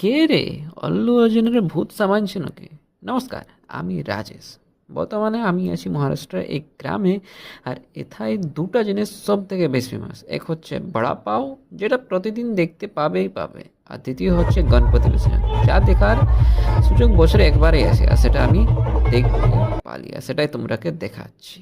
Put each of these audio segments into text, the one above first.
কে রে? অল্লু অর্জুনের ভূত সামানছে নাকি? নমস্কার, আমি রাজেশ। বর্তমানে আমি আছি মহারাষ্ট্রের এক গ্রামে। আর এথায় দুটো জিনিস সব থেকে বেশি ফেমাস। এক হচ্ছে বড়া পাও, যেটা প্রতিদিন দেখতে পাবেই পাবে। আর দ্বিতীয় হচ্ছে গণপতি বিসর্জন, যা দেখার সুযোগ বছরে একবারই আসে। আর সেটা আমি দেখতে পালি, আর সেটাই তোমরাকে দেখাচ্ছি।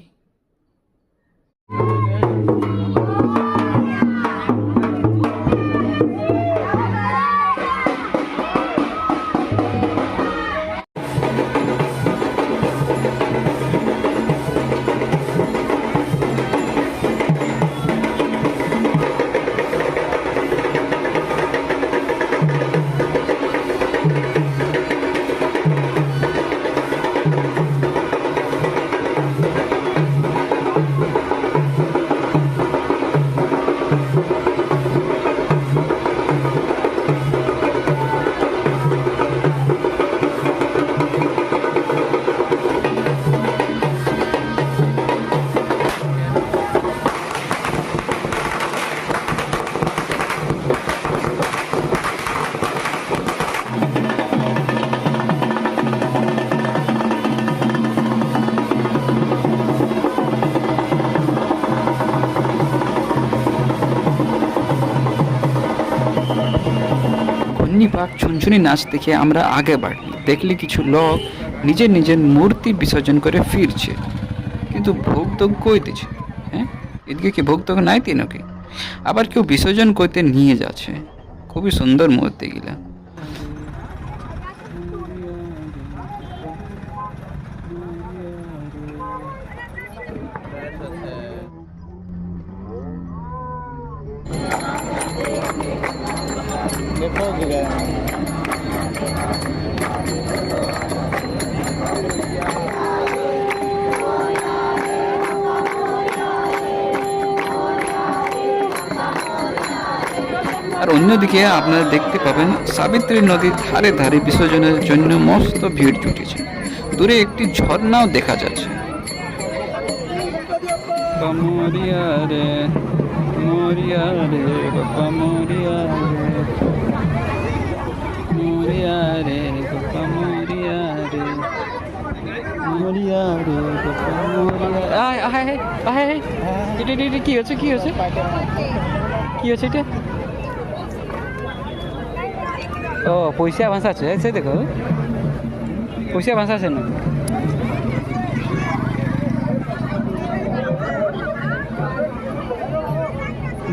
ঘূর্ণিপাক ঝুনঝুনি নাচ দেখে আমরা আগে বাড়ি দেখলি কিছু লোক নিজের নিজের মূর্তি বিসর্জন করে ফিরছে, কিন্তু ভোগ তো কই দিচ্ছে। হ্যাঁ, এদিকে কি ভোগ তো নাই তিন ওকে, আবার কেউ বিসর্জন করতে নিয়ে যাচ্ছে। খুবই সুন্দর মূর্তি গিলা। আর অন্যদিকে আপনারা দেখতে পাবেন সাবিত্রী নদীর ধারে ধারে বিসর্জনের জন্য মস্ত ভিড় জুটেছে। দূরে একটি ঝর্ণাও দেখা যাচ্ছে। মরিয়া রে, মরিয়া রে, বাবা মরিয়া রে, মরিয়া রে, বাবা মরিয়া রে, মরিয়া রে, বাবা মরিয়া। আয় আয় আয় আয়, এটা কি হচ্ছে, কি হচ্ছে, কি হচ্ছে এটা? ও পয়সা ভাষাচ্ছে, সে দেখো পয়সা ভাষাচ্ছে না।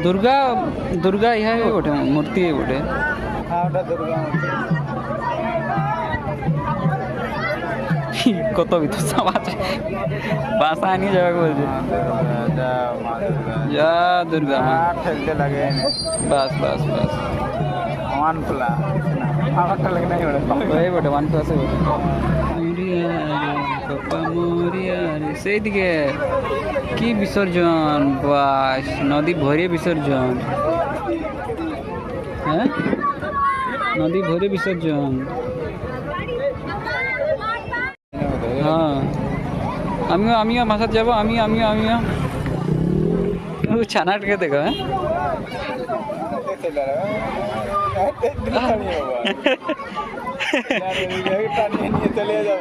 दुर्गा दुर्गा यहाँ है बोटे, मूर्ति है बोटे। কত ভিতর সব আছে, বাসা নিয়ে যাবে বলছে। যা দুর্গা মা ঠেলতে লাগে, বাস বাস বাস ওয়ান প্লাস আমারটা লাগে না ওই বটে ওয়ান প্লাস এ বটে। সেই দিকে কি বিসর্জন, বাস নদী ভরে বিসর্জন। হ্যাঁ, নদী ভরে বিসর্জন। হ্যাঁ, আমিও আমিও মাসাত যাবো, আমিও আমিও আমিও ছানাটকে দেখো। হ্যাঁ, চলে যাবে,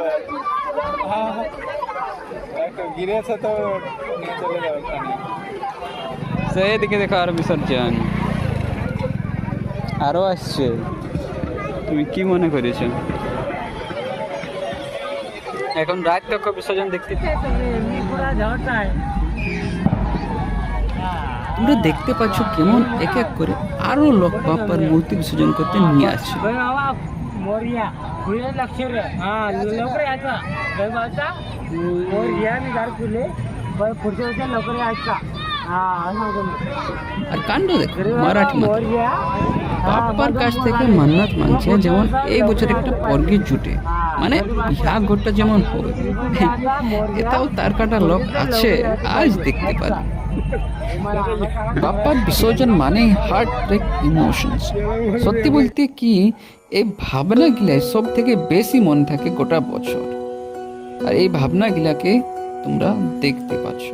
গিরেছে তো চলে যাবে। সেদিকে দেখো আরো বিসর্জন আরো আসছে। তুমি কি মনে করেছো এখন রাত তক বিসর্জন দেখতে? তোমরা দেখতে পাচ্ছ কেমন এক এক করে আরো লোক বাপ্পার মূর্তি বিসর্জন করতে নিয়ে আসছে। আর কাণ্ড দেখো, মারাঠি বাপ্পার কাছ থেকে মান্নাত মানছে, যেমন এই বছর একটা পর্গে জুটে, মানে বিহা ঘরটা যেমন হবে, এটাও তার কাটা লোক আছে আজ দেখতে পারি। বাপ্পার বিসর্জন মানে হার্ট ব্রেক ইমোশনস। সত্যি বলতে কি, এই ভাবনাগুলাই সব থেকে বেশি মনে থাকে গোটা বছর। আর এই ভাবনাগুলাকে তোমরা দেখতে পাচ্ছ।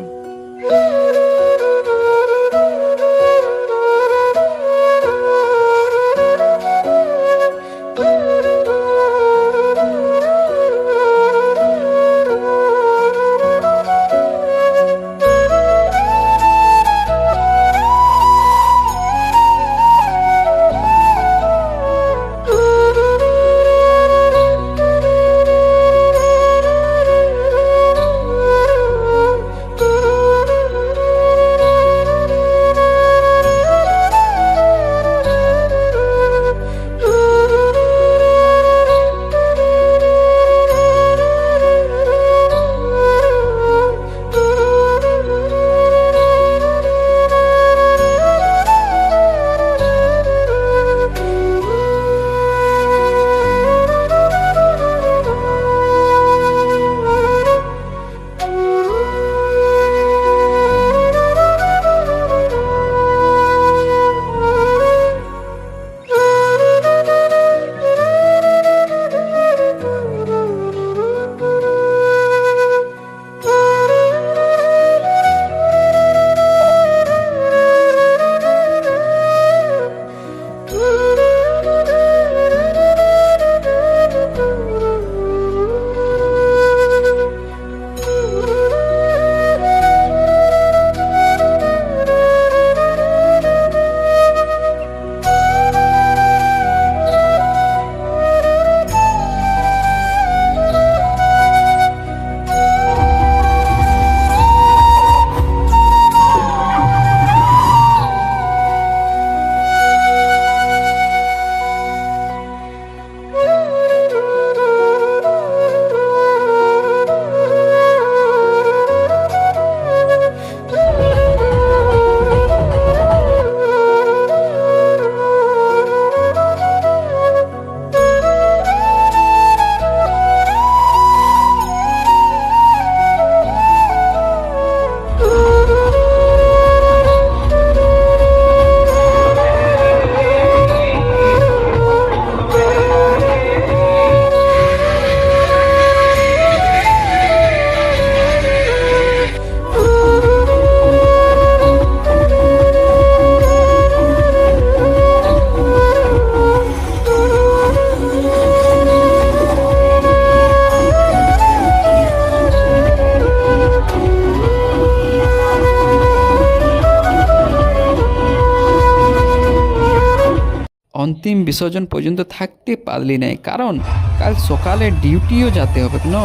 অন্তিম বিসর্জন পর্যন্ত থাকতে পারলি নাই, কারণ কাল সকালে ডিউটিও যেতে হবে ন।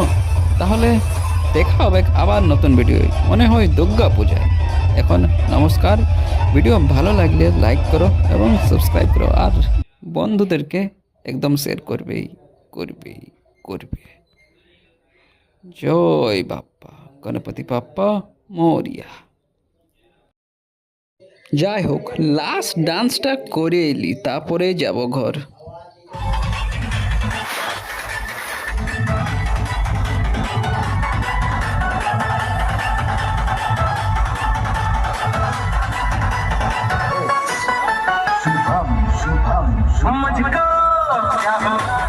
তাহলে দেখা হবে আবার নতুন ভিডিও, মনে হয় দুর্গা পূজায়। এখন নমস্কার। ভিডিও ভালো লাগলে লাইক করো এবং সাবস্ক্রাইব করো, আর বন্ধুদেরকে একদম শেয়ার করবেই করবে। জয় বাপ্পা গণপতি বাপ্পা মোরিয়া। যাই হোক, লাস্ট ডান্সটা করে এলি, তারপরে যাব ঘর। शुभम शुभम शुभम मुझको क्या होगा